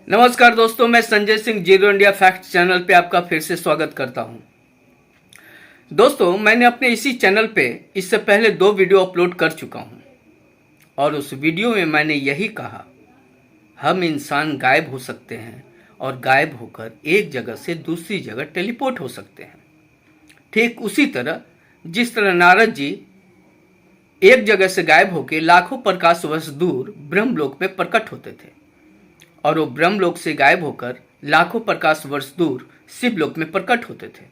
नमस्कार दोस्तों, मैं Sanjay Singh zero India fact channel पे आपका फिर से स्वागत करता हूं। दोस्तों, मैंने अपने इसी चैनल पे इससे पहले 2 वीडियो अपलोड कर चुका हूं और उस वीडियो में मैंने यही कहा, हम इंसान गायब हो सकते हैं और गायब होकर एक जगह से दूसरी जगह टेलीपोर्ट हो सकते हैं। ठीक उसी तरह जिस तरह नारद जी एक जगह से गायब होकर लाखों प्रकाश वर्ष दूर ब्रह्मलोक में प्रकट होते थे और वो ब्रह्मलोक से गायब होकर लाखों प्रकाश वर्ष दूर शिवलोक में प्रकट होते थे।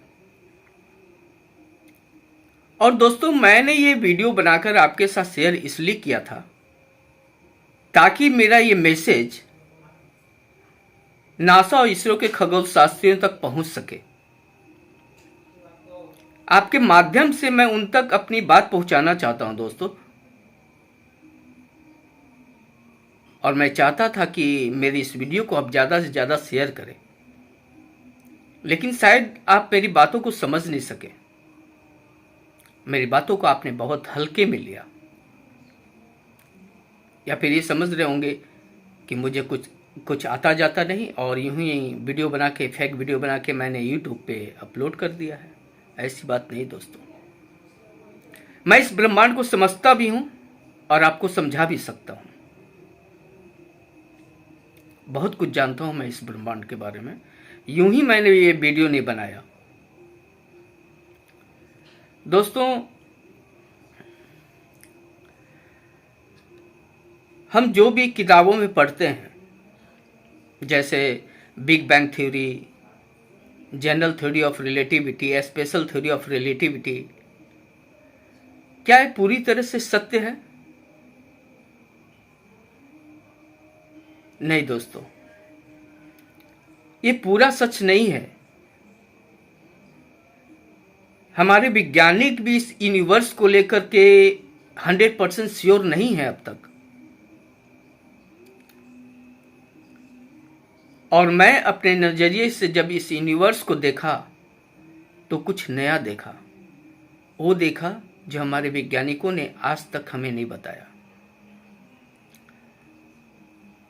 और दोस्तों, मैंने ये वीडियो बनाकर आपके साथ शेयर इसलिए किया था ताकि मेरा ये मैसेज नासा और इसरो के खगोल शास्त्रियों तक पहुंच सके। आपके माध्यम से मैं उन तक अपनी बात पहुंचाना चाहता हूं दोस्तों। और मैं चाहता था कि मेरी इस वीडियो को आप ज़्यादा से ज़्यादा शेयर करें, लेकिन शायद आप मेरी बातों को समझ नहीं सके। मेरी बातों को आपने बहुत हल्के में लिया, या फिर ये समझ रहे होंगे कि मुझे कुछ आता जाता नहीं और यूं ही वीडियो बना के, फेक वीडियो बना के मैंने यूट्यूब पे अपलोड कर दिया है। ऐसी बात नहीं दोस्तों, मैं इस ब्रह्मांड को समझता भी हूं और आपको समझा भी सकता हूं। बहुत कुछ जानता हूं मैं इस ब्रह्मांड के बारे में, यूं ही मैंने ये वीडियो नहीं बनाया। दोस्तों, हम जो भी किताबों में पढ़ते हैं, जैसे big bang theory, general theory of relativity, special theory of relativity, क्या ये पूरी तरह से सत्य है? नहीं दोस्तों, ये पूरा सच नहीं है। हमारे वैज्ञानिक भी इस यूनिवर्स को लेकर के 100% श्योर नहीं है अब तक। और मैं अपने नजरिए से जब इस यूनिवर्स को देखा तो कुछ नया देखा। वो देखा जो हमारे वैज्ञानिकों ने आज तक हमें नहीं बताया।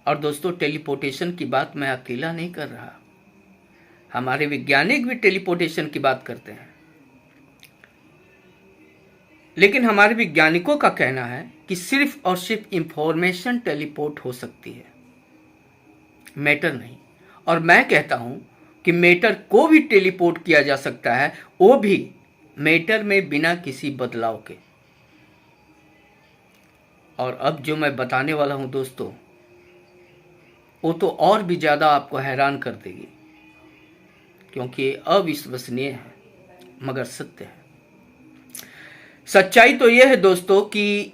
और दोस्तों, टेलीपोर्टेशन की बात मैं अकेला नहीं कर रहा, हमारे वैज्ञानिक भी टेलीपोर्टेशन की बात करते हैं। लेकिन हमारे वैज्ञानिकों का कहना है कि सिर्फ और सिर्फ इंफॉर्मेशन टेलीपोर्ट हो सकती है, मैटर नहीं। और मैं कहता हूं कि मैटर को भी टेलीपोर्ट किया जा सकता है, वो भी मैटर में बिना किसी बदलाव के। और अब जो मैं बताने वाला हूं दोस्तों, वो तो और भी ज़्यादा आपको हैरान कर देगी, क्योंकि ये अविश्वसनीय है मगर सत्य है। सच्चाई तो यह है दोस्तों कि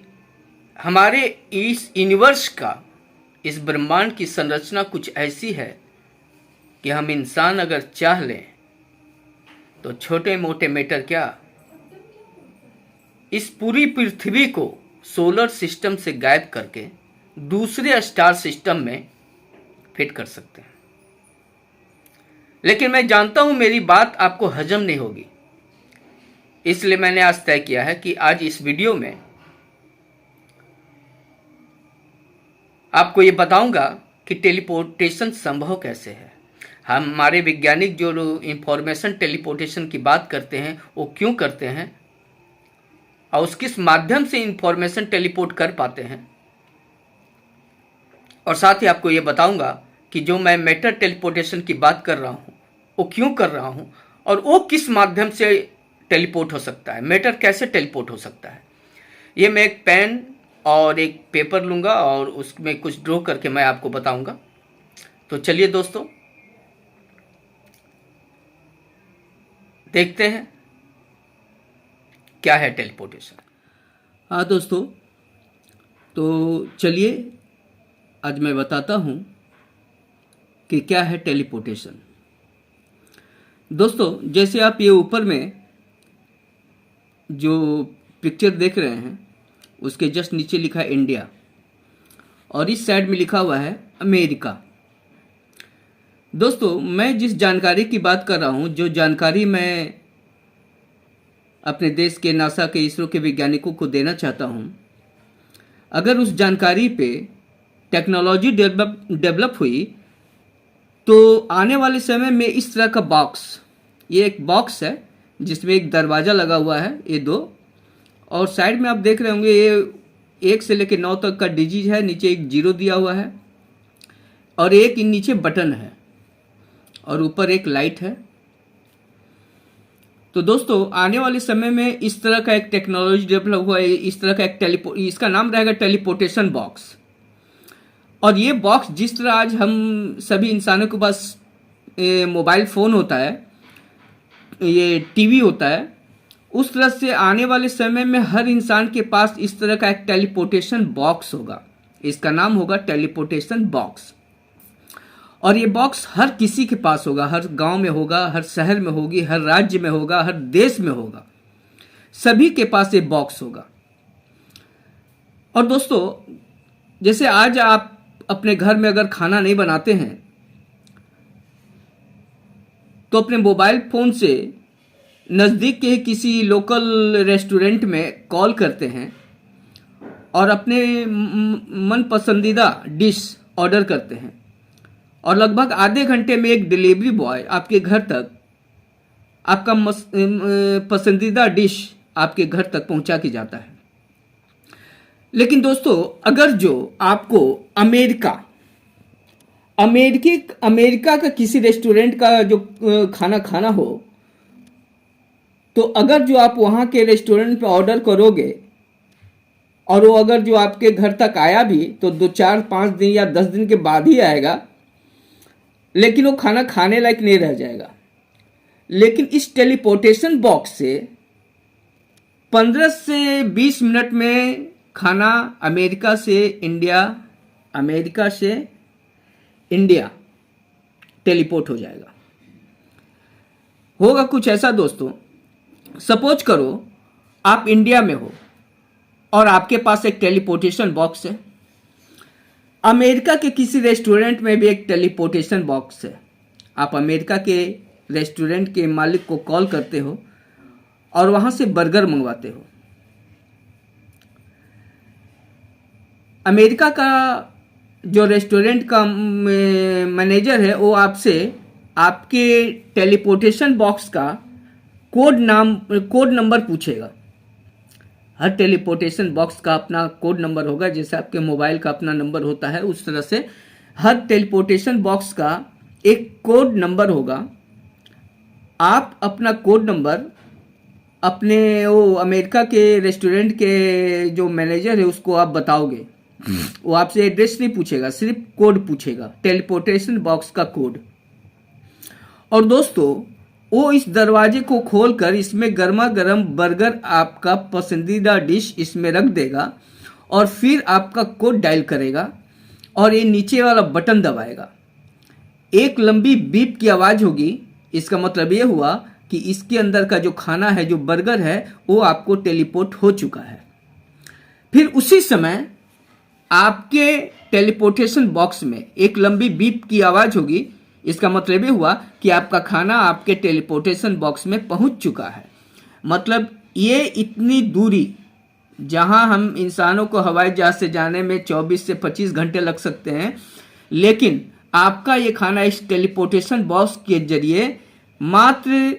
हमारे इस यूनिवर्स का, इस ब्रह्मांड की संरचना कुछ ऐसी है कि हम इंसान अगर चाह लें तो छोटे मोटे मैटर क्या, इस पूरी पृथ्वी को सोलर सिस्टम से गायब करके दूसरे स्टार सिस्टम में फिट कर सकते हैं। लेकिन मैं जानता हूं मेरी बात आपको हजम नहीं होगी, इसलिए मैंने आज तय किया है कि आज इस वीडियो में आपको ये बताऊंगा कि टेलीपोर्टेशन संभव कैसे है। हमारे वैज्ञानिक जो इंफॉर्मेशन टेलीपोर्टेशन की बात करते हैं वो क्यों करते हैं और उस किस माध्यम से इंफॉर्मेशन टेलीपोर्ट कर पाते हैं। और साथ ही आपको ये बताऊंगा कि जो मैं मैटर टेलीपोर्टेशन की बात कर रहा हूँ वो क्यों कर रहा हूँ और वो किस माध्यम से टेलीपोर्ट हो सकता है, मैटर कैसे टेलीपोर्ट हो सकता है। ये मैं एक पेन और एक पेपर लूँगा और उसमें कुछ ड्रॉ करके मैं आपको बताऊंगा। तो चलिए दोस्तों, देखते हैं क्या है टेलीपोर्टेशन। हाँ दोस्तों, तो चलिए आज मैं बताता हूँ कि क्या है टेलीपोर्टेशन। दोस्तों, जैसे आप ये ऊपर में जो पिक्चर देख रहे हैं उसके जस्ट नीचे लिखा है इंडिया और इस साइड में लिखा हुआ है अमेरिका। दोस्तों, मैं जिस जानकारी की बात कर रहा हूँ, जो जानकारी मैं अपने देश के नासा के, इसरो के वैज्ञानिकों को देना चाहता हूँ, अगर उस जानकारी पे टेक्नोलॉजी डेवलप हुई तो आने वाले समय में इस तरह का बॉक्स, ये एक बॉक्स है जिसमें एक दरवाज़ा लगा हुआ है, ये दो, और साइड में आप देख रहे होंगे ये 1 से लेकर 9 तक का डिजिट है, नीचे एक 0 दिया हुआ है और एक नीचे बटन है और ऊपर एक लाइट है। तो दोस्तों आने वाले समय में इस तरह का एक टेक्नोलॉजी डेवलप हुआ है, इस तरह का एक इसका नाम रहेगा टेलीपोर्टेशन बॉक्स। और ये बॉक्स जिस तरह आज हम सभी इंसानों के पास मोबाइल फ़ोन होता है, ये टीवी होता है, उस तरह से आने वाले समय में हर इंसान के पास इस तरह का एक टेलीपोर्टेशन बॉक्स होगा। इसका नाम होगा टेलीपोर्टेशन बॉक्स। और ये बॉक्स हर किसी के पास होगा, हर गांव में होगा, हर शहर में होगी, हर राज्य में होगा, हर देश में होगा, सभी के पास ये बॉक्स होगा। और दोस्तों जैसे आज आप अपने घर में अगर खाना नहीं बनाते हैं तो अपने मोबाइल फ़ोन से नज़दीक के किसी लोकल रेस्टोरेंट में कॉल करते हैं और अपने मन पसंदीदा डिश ऑर्डर करते हैं और लगभग आधे घंटे में एक डिलीवरी बॉय आपके घर तक आपका पसंदीदा डिश आपके घर तक पहुंचा के जाता है। लेकिन दोस्तों अगर जो आपको अमेरिका का किसी रेस्टोरेंट का जो खाना खाना हो, तो अगर जो आप वहाँ के रेस्टोरेंट पे ऑर्डर करोगे और वो अगर जो आपके घर तक आया भी तो 2, 4, 5 दिन या 10 दिन के बाद ही आएगा, लेकिन वो खाना खाने लायक नहीं रह जाएगा। लेकिन इस टेलीपोर्टेशन बॉक्स से 15 से 20 मिनट में खाना अमेरिका से इंडिया टेलीपोर्ट हो जाएगा। होगा कुछ ऐसा दोस्तों, सपोज करो आप इंडिया में हो और आपके पास एक टेलीपोर्टेशन बॉक्स है, अमेरिका के किसी रेस्टोरेंट में भी एक टेलीपोर्टेशन बॉक्स है। आप अमेरिका के रेस्टोरेंट के मालिक को कॉल करते हो और वहाँ से बर्गर मंगवाते हो। अमेरिका का जो रेस्टोरेंट का मैनेजर है वो आपसे आपके टेलीपोर्टेशन बॉक्स का कोड नंबर पूछेगा। हर टेलीपोर्टेशन बॉक्स का अपना कोड नंबर होगा, जैसे आपके मोबाइल का अपना नंबर होता है, उस तरह से हर टेलीपोर्टेशन बॉक्स का एक कोड नंबर होगा। आप अपना कोड नंबर अपने वो अमेरिका के रेस्टोरेंट के जो मैनेजर है उसको आप बताओगे। वो आपसे एड्रेस नहीं पूछेगा, सिर्फ कोड पूछेगा, टेलीपोर्टेशन बॉक्स का कोड। और दोस्तों वो इस दरवाजे को खोलकर इसमें गर्मा गर्म बर्गर, आपका पसंदीदा डिश इसमें रख देगा और फिर आपका कोड डायल करेगा और ये नीचे वाला बटन दबाएगा। एक लंबी बीप की आवाज़ होगी। इसका मतलब ये हुआ कि इसके अंदर का जो खाना है, जो बर्गर है, वो आपको टेलीपोर्ट हो चुका है। फिर उसी समय आपके टेलीपोर्टेशन बॉक्स में एक लंबी बीप की आवाज़ होगी। इसका मतलब ये हुआ कि आपका खाना आपके टेलीपोर्टेशन बॉक्स में पहुंच चुका है। मतलब ये इतनी दूरी, जहां हम इंसानों को हवाई जहाज से जाने में 24 से 25 घंटे लग सकते हैं, लेकिन आपका ये खाना इस टेलीपोर्टेशन बॉक्स के जरिए मात्र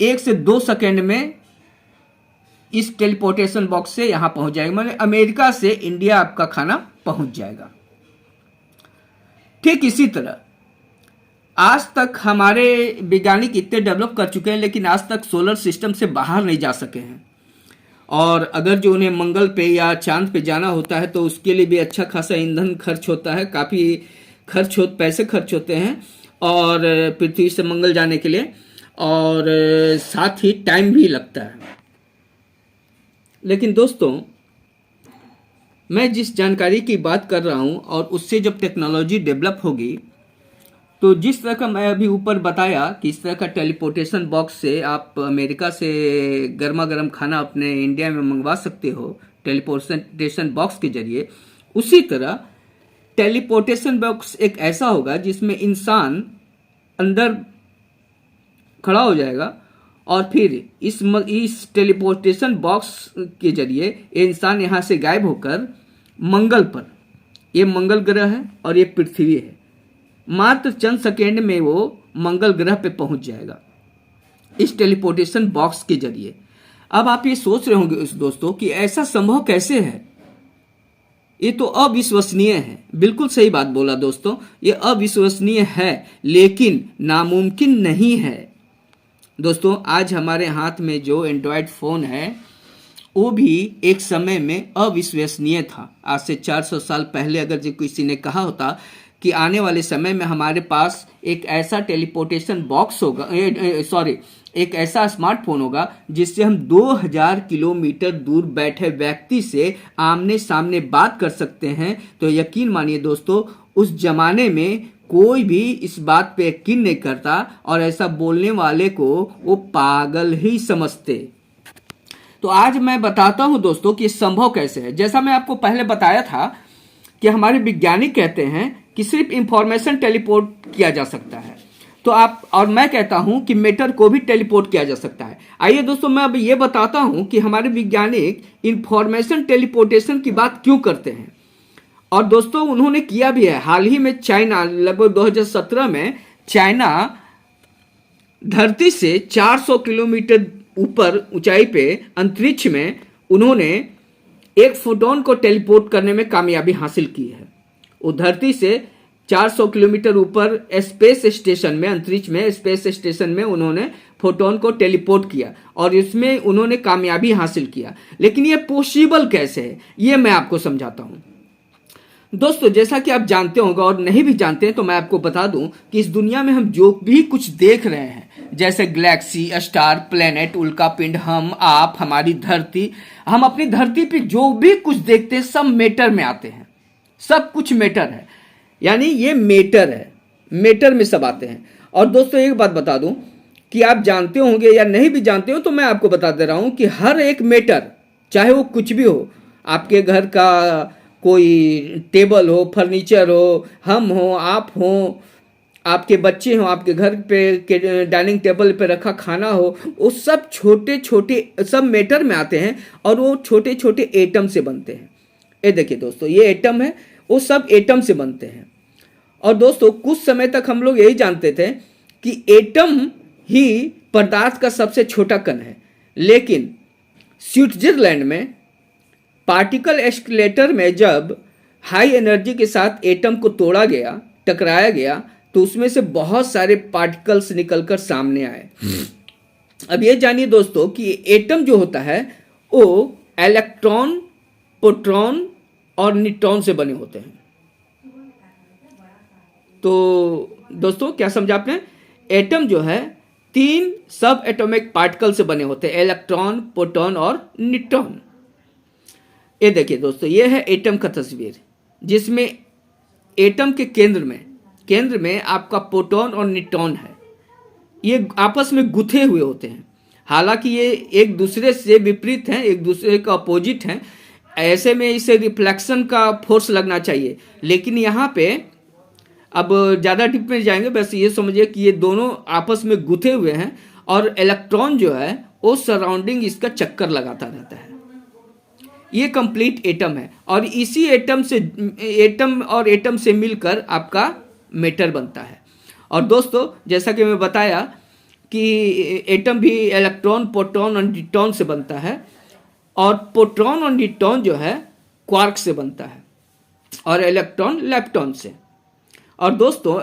1 से 2 सेकंड में इस टेलीपोर्टेशन बॉक्स से यहां पहुंच जाएगा। मतलब अमेरिका से इंडिया आपका खाना पहुंच जाएगा। ठीक इसी तरह आज तक हमारे वैज्ञानिक इतने डेवलप कर चुके हैं, लेकिन आज तक सोलर सिस्टम से बाहर नहीं जा सके हैं। और अगर जो उन्हें मंगल पे या चांद पे जाना होता है तो उसके लिए भी अच्छा खासा ईंधन खर्च होता है, काफ़ी पैसे खर्च होते हैं और पृथ्वी से मंगल जाने के लिए, और साथ ही टाइम भी लगता है। लेकिन दोस्तों मैं जिस जानकारी की बात कर रहा हूँ और उससे जब टेक्नोलॉजी डेवलप होगी, तो जिस तरह का मैं अभी ऊपर बताया कि इस तरह का टेलीपोर्टेशन बॉक्स से आप अमेरिका से गर्मा गर्म खाना अपने इंडिया में मंगवा सकते हो टेलीपोर्टेशन बॉक्स के जरिए, उसी तरह टेलीपोर्टेशन बॉक्स एक ऐसा होगा जिसमें इंसान अंदर खड़ा हो जाएगा और फिर इस टेलीपोर्टेशन बॉक्स के जरिए ये इंसान यहाँ से गायब होकर मंगल पर, ये मंगल ग्रह है और ये पृथ्वी है, मात्र चंद सेकेंड में वो मंगल ग्रह पे पहुंच जाएगा इस टेलीपोर्टेशन बॉक्स के जरिए। अब आप ये सोच रहे होंगे दोस्तों कि ऐसा संभव कैसे है, ये तो अविश्वसनीय है। बिल्कुल सही बात बोला दोस्तों, ये अविश्वसनीय है लेकिन नामुमकिन नहीं है। दोस्तों आज हमारे हाथ में जो एंड्रॉयड फ़ोन है वो भी एक समय में अविश्वसनीय था। आज से 400 साल पहले अगर जो किसी ने कहा होता कि आने वाले समय में हमारे पास एक ऐसा टेलीपोर्टेशन बॉक्स होगा, एक ऐसा स्मार्टफोन होगा जिससे हम 2000 किलोमीटर दूर बैठे व्यक्ति से आमने सामने बात कर सकते हैं, तो यकीन मानिए दोस्तों उस जमाने में कोई भी इस बात पे यकीन नहीं करता और ऐसा बोलने वाले को वो पागल ही समझते। तो आज मैं बताता हूं दोस्तों कि संभव कैसे है। जैसा मैं आपको पहले बताया था कि हमारे वैज्ञानिक कहते हैं कि सिर्फ इंफॉर्मेशन टेलीपोर्ट किया जा सकता है, तो आप और मैं कहता हूं कि मैटर को भी टेलीपोर्ट किया जा सकता है। आइए दोस्तों मैं अब ये बताता हूं कि हमारे वैज्ञानिक इंफॉर्मेशन टेलीपोर्टेशन की बात क्यों करते हैं। और दोस्तों उन्होंने किया भी है। हाल ही में चाइना, लगभग 2017 में चाइना धरती से 400 किलोमीटर ऊपर ऊंचाई पे अंतरिक्ष में उन्होंने एक फोटोन को टेलीपोर्ट करने में कामयाबी हासिल की है। वो धरती से 400 किलोमीटर ऊपर स्पेस स्टेशन में, अंतरिक्ष में स्पेस स्टेशन में उन्होंने फोटोन को टेलीपोर्ट किया और इसमें उन्होंने कामयाबी हासिल किया। लेकिन ये पॉसिबल कैसे है ये मैं आपको समझाता हूं। दोस्तों जैसा कि आप जानते होंगे और नहीं भी जानते हैं तो मैं आपको बता दूं कि इस दुनिया में हम जो भी कुछ देख रहे हैं, जैसे गैलेक्सी, स्टार, प्लेनेट, उल्कापिंड, हम, आप, हमारी धरती, हम अपनी धरती पे जो भी कुछ देखते हैं सब मैटर में आते हैं। सब कुछ मैटर है, यानी ये मैटर है, मैटर में सब आते हैं। और दोस्तों एक बात बता दूं कि आप जानते होंगे या नहीं भी जानते हो तो मैं आपको बता दे रहा हूं कि हर एक मैटर, चाहे वो कुछ भी हो, आपके घर का कोई टेबल हो, फर्नीचर हो, हम हो, आप हो, आपके बच्चे हो, आपके घर पे डाइनिंग टेबल पे रखा खाना हो, वो सब छोटे छोटे सब मैटर में आते हैं और वो छोटे छोटे एटम से बनते हैं। ये देखिए दोस्तों, ये एटम है, वो सब एटम से बनते हैं। और दोस्तों कुछ समय तक हम लोग यही जानते थे कि एटम ही पदार्थ का सबसे छोटा कण है, लेकिन स्विट्जरलैंड में पार्टिकल एस्केलेटर में जब हाई एनर्जी के साथ एटम को तोड़ा गया, टकराया गया, तो उसमें से बहुत सारे पार्टिकल्स निकलकर सामने आए। अब ये जानिए दोस्तों कि एटम जो होता है वो इलेक्ट्रॉन, प्रोटॉन और न्यूट्रॉन से बने होते हैं। तो दोस्तों क्या समझा आपने? एटम जो है 3 सब एटॉमिक पार्टिकल से बने होते हैं, इलेक्ट्रॉन, प्रोटॉन और न्यूट्रॉन। ये देखिए दोस्तों, ये है एटम का तस्वीर, जिसमें एटम के केंद्र में आपका प्रोटॉन और न्यूट्रॉन है। ये आपस में गुथे हुए होते हैं, हालांकि ये एक दूसरे से विपरीत हैं, एक दूसरे का अपोजिट हैं। ऐसे में इसे रिफ्लेक्शन का फोर्स लगना चाहिए, लेकिन यहाँ पे अब ज़्यादा डीप में जाएंगे, बस ये समझिए कि ये दोनों आपस में गुथे हुए हैं और इलेक्ट्रॉन जो है वो सराउंडिंग इसका चक्कर लगाता रहता है। ये कंप्लीट एटम है और इसी एटम से मिलकर आपका मैटर बनता है। और दोस्तों जैसा कि मैं बताया कि एटम भी इलेक्ट्रॉन, प्रोटॉन और न्यूट्रॉन से बनता है, और प्रोटॉन और न्यूट्रॉन जो है क्वार्क से बनता है और इलेक्ट्रॉन लेप्टॉन से। और दोस्तों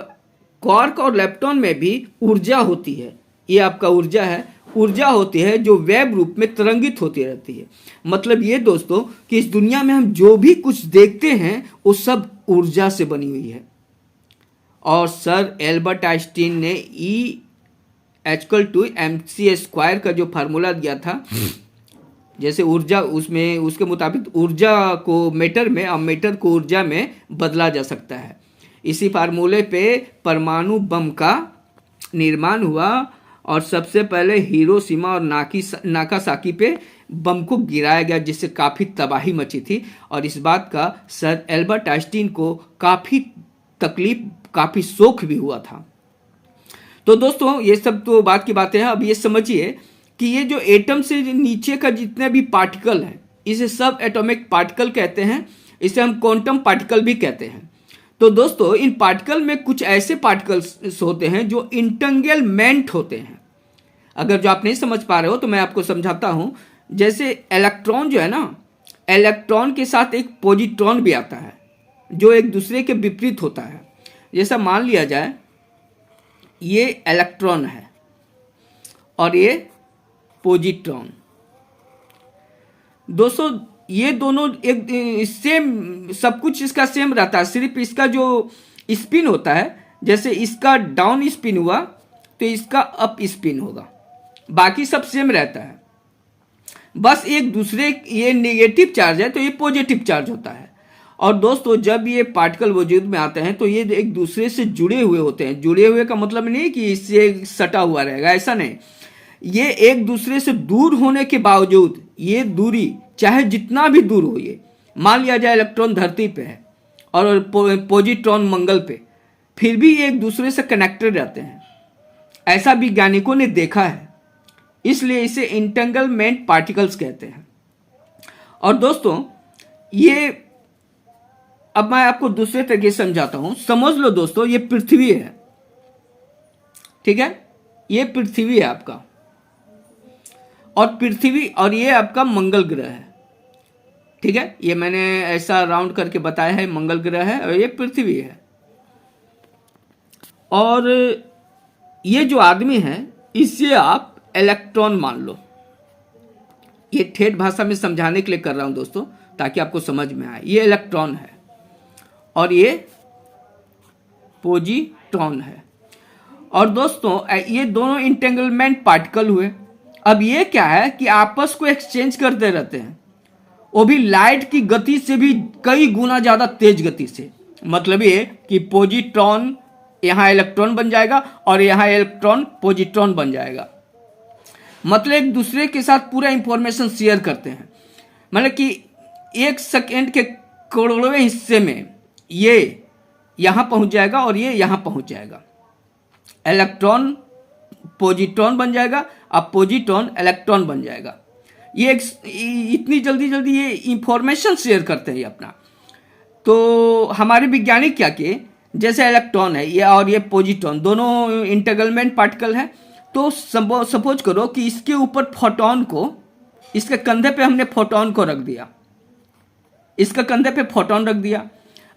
क्वार्क और लेप्टॉन में भी ऊर्जा होती है, ये आपका ऊर्जा होती है जो वेव रूप में तरंगित होती रहती है। मतलब ये दोस्तों कि इस दुनिया में हम जो भी कुछ देखते हैं वो सब ऊर्जा से बनी हुई है। और सर एल्बर्ट आइंस्टीन ने E=mc² का जो फार्मूला दिया था, जैसे ऊर्जा, उसमें उसके मुताबिक ऊर्जा को मैटर में और मैटर को ऊर्जा में बदला जा सकता है। इसी फार्मूले पे परमाणु बम का निर्माण हुआ और सबसे पहले हिरोशिमा और नागासाकी पे बम को गिराया गया, जिससे काफ़ी तबाही मची थी। और इस बात का सर एल्बर्ट आइंस्टीन को काफ़ी तकलीफ, काफ़ी शोक भी हुआ था। तो दोस्तों ये सब तो बात की बातें हैं। अब ये समझिए कि ये जो एटम से नीचे का जितने भी पार्टिकल हैं, इसे सब एटॉमिक पार्टिकल कहते हैं, इसे हम क्वांटम पार्टिकल भी कहते हैं। तो दोस्तों इन पार्टिकल में कुछ ऐसे पार्टिकल्स होते हैं जो इंटेंगलमेंट होते हैं। अगर जो आप नहीं समझ पा रहे हो तो मैं आपको समझाता हूं। जैसे इलेक्ट्रॉन जो है ना, इलेक्ट्रॉन के साथ एक पॉजिट्रॉन भी आता है जो एक दूसरे के विपरीत होता है। जैसा मान लिया जाए ये इलेक्ट्रॉन है और ये पॉजिट्रॉन। दोस्तों ये दोनों एक सेम, सब कुछ इसका सेम रहता है, सिर्फ इसका जो स्पिन होता है, जैसे इसका डाउन स्पिन हुआ तो इसका अप स्पिन होगा, बाकी सब सेम रहता है। बस एक दूसरे, ये नेगेटिव चार्ज है तो ये पॉजिटिव चार्ज होता है। और दोस्तों जब ये पार्टिकल वजूद में आते हैं तो ये एक दूसरे से जुड़े हुए होते हैं। जुड़े हुए का मतलब नहीं कि इससे सटा हुआ रहेगा, ऐसा नहीं। ये एक दूसरे से दूर होने के बावजूद, ये दूरी चाहे जितना भी दूर हो, ये मान लिया जाए इलेक्ट्रॉन धरती पे है और पॉजिट्रॉन मंगल पे, फिर भी ये एक दूसरे से कनेक्टेड रहते हैं। ऐसा वैज्ञानिकों ने देखा है, इसलिए इसे इंटेंगलमेंट पार्टिकल्स कहते हैं। और दोस्तों ये, अब मैं आपको दूसरे तरीके से समझाता हूं। समझ लो दोस्तों, ये पृथ्वी है, ठीक है, ये पृथ्वी है आपका, और पृथ्वी, और ये आपका मंगल ग्रह है, ठीक है। ये मैंने ऐसा राउंड करके बताया है, मंगल ग्रह है और ये पृथ्वी है। और ये जो आदमी है इसे आप इलेक्ट्रॉन मान लो। ये ठेठ भाषा में समझाने के लिए कर रहा हूं दोस्तों, ताकि आपको समझ में आए। ये इलेक्ट्रॉन है और ये पॉजिट्रॉन है। और दोस्तों ये दोनों इंटेंगलमेंट पार्टिकल हुए। अब ये क्या है कि आपस को एक्सचेंज करते रहते हैं, वो भी लाइट की गति से भी कई गुना ज्यादा तेज गति से। मतलब ये कि पॉजिट्रॉन यहां इलेक्ट्रॉन बन जाएगा और यहां इलेक्ट्रॉन पॉजिट्रॉन बन जाएगा। मतलब एक दूसरे के साथ पूरा इंफॉर्मेशन शेयर करते हैं। मतलब कि एक सेकेंड के करोड़वें हिस्से में ये यहां पहुंच जाएगा और ये यहां पहुंच जाएगा। इलेक्ट्रॉन पॉजिट्रॉन बन जाएगा, अब पॉजिट्रॉन इलेक्ट्रॉन बन जाएगा। ये इतनी जल्दी जल्दी ये इंफॉर्मेशन शेयर करते हैं अपना। तो हमारे वैज्ञानिक क्या किए, जैसे इलेक्ट्रॉन है ये और ये पॉजिट्रॉन, दोनों इंटेंगलमेंट पार्टिकल है। तो सपोज करो कि इसके ऊपर फोटॉन को, इसके कंधे पे हमने फोटॉन को रख दिया, इसके कंधे पे फोटॉन रख दिया।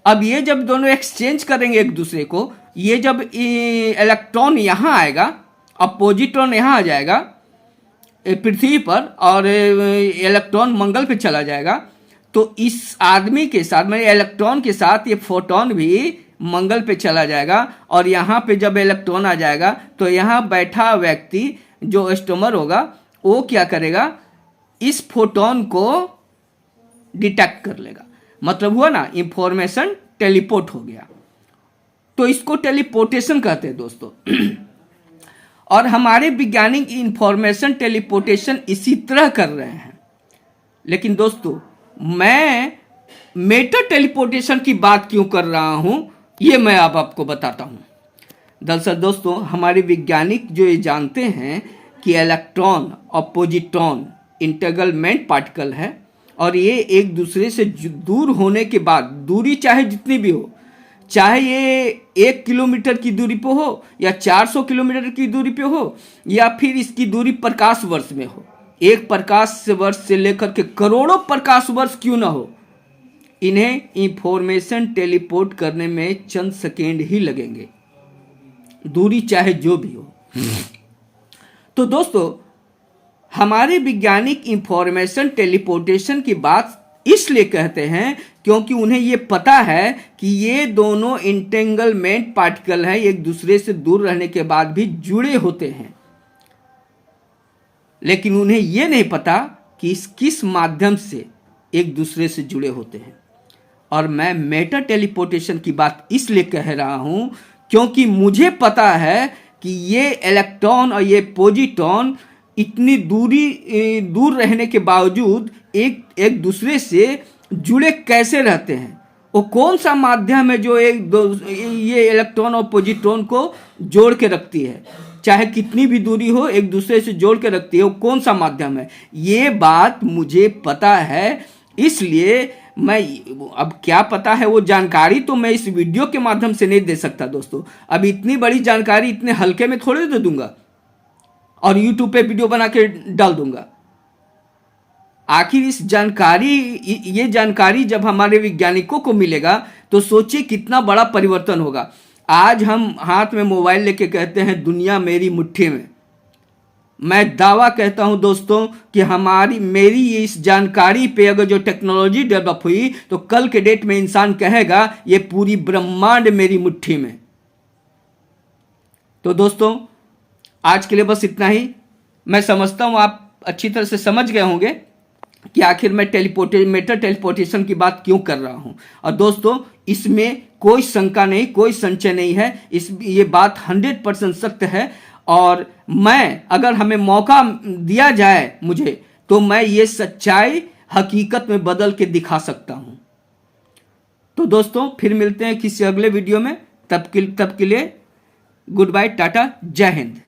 अब ये जब दोनों एक्सचेंज करेंगे एक दूसरे को, ये जब इलेक्ट्रॉन यहां आएगा और पॉजिट्रॉन यहां आ जाएगा पृथ्वी पर, और इलेक्ट्रॉन मंगल पे चला जाएगा, तो इस आदमी के साथ, मतलब इलेक्ट्रॉन के साथ ये फोटॉन भी मंगल पे चला जाएगा। और यहाँ पे जब इलेक्ट्रॉन आ जाएगा तो यहाँ बैठा व्यक्ति जो एस्ट्रोनॉमर होगा वो क्या करेगा, इस फोटॉन को डिटेक्ट कर लेगा। मतलब हुआ ना, इंफॉर्मेशन टेलीपोर्ट हो गया। तो इसको टेलीपोर्टेशन कहते हैं दोस्तों। और हमारे वैज्ञानिक इंफॉर्मेशन टेलीपोर्टेशन इसी तरह कर रहे हैं। लेकिन दोस्तों मैं मेटा टेलीपोर्टेशन की बात क्यों कर रहा हूं, ये मैं अब आपको बताता हूं। दरअसल दोस्तों हमारे वैज्ञानिक जो ये जानते हैं कि इलेक्ट्रॉन और पॉजिट्रॉन इंटेंगलमेंट पार्टिकल है, और ये एक दूसरे से दूर होने के बाद, दूरी चाहे जितनी भी हो, चाहे ये 1 किलोमीटर की दूरी पे हो या 400 किलोमीटर की दूरी पे हो, या फिर इसकी दूरी प्रकाश वर्ष में हो, एक प्रकाश वर्ष से लेकर के करोड़ों प्रकाश वर्ष क्यों ना हो, इन्हें इंफॉर्मेशन टेलीपोर्ट करने में चंद सेकेंड ही लगेंगे, दूरी चाहे जो भी हो। तो दोस्तों हमारे वैज्ञानिक इंफॉर्मेशन टेलीपोर्टेशन की बात इसलिए कहते हैं क्योंकि उन्हें यह पता है कि ये दोनों इंटेंगलमेंट पार्टिकल हैं, एक दूसरे से दूर रहने के बाद भी जुड़े होते हैं। लेकिन उन्हें यह नहीं पता कि इस किस माध्यम से एक दूसरे से जुड़े होते हैं। और मैं मेटा टेलीपोर्टेशन की बात इसलिए कह रहा हूं क्योंकि मुझे पता है कि ये इलेक्ट्रॉन और ये पॉजिट्रॉन इतनी दूर रहने के बावजूद एक दूसरे से जुड़े कैसे रहते हैं। वो कौन सा माध्यम है जो ये इलेक्ट्रॉन और पॉजिट्रॉन को जोड़ के रखती है, चाहे कितनी भी दूरी हो एक दूसरे से जोड़ के रखती है, वो कौन सा माध्यम है, ये बात मुझे पता है। इसलिए मैं अब क्या पता है वो जानकारी तो मैं इस वीडियो के माध्यम से नहीं दे सकता दोस्तों। अब इतनी बड़ी जानकारी इतने हल्के में थोड़े दे दूंगा और यूट्यूब पे वीडियो बना के डाल दूंगा। आखिर इस जानकारी, ये जानकारी जब हमारे वैज्ञानिकों को मिलेगा तो सोचिए कितना बड़ा परिवर्तन होगा। आज हम हाथ में मोबाइल लेके कहते हैं दुनिया मेरी मुट्ठी में। मैं दावा कहता हूं दोस्तों कि मेरी इस जानकारी पे अगर जो टेक्नोलॉजी डेवलप हुई तो कल के डेट में इंसान कहेगा ये पूरी ब्रह्मांड मेरी मुट्ठी में। तो दोस्तों आज के लिए बस इतना ही। मैं समझता हूं आप अच्छी तरह से समझ गए होंगे कि आखिर मैं मैटर टेलीपोर्टेशन की बात क्यों कर रहा हूं। और दोस्तों इसमें कोई शंका नहीं, कोई संशय नहीं है, ये बात 100% सत्य है। और मैं, अगर हमें मौका दिया जाए मुझे, तो मैं ये सच्चाई हकीकत में बदल के दिखा सकता हूं। तो दोस्तों फिर मिलते हैं किसी अगले वीडियो में। तब के लिए गुड बाय, टाटा, जय हिंद।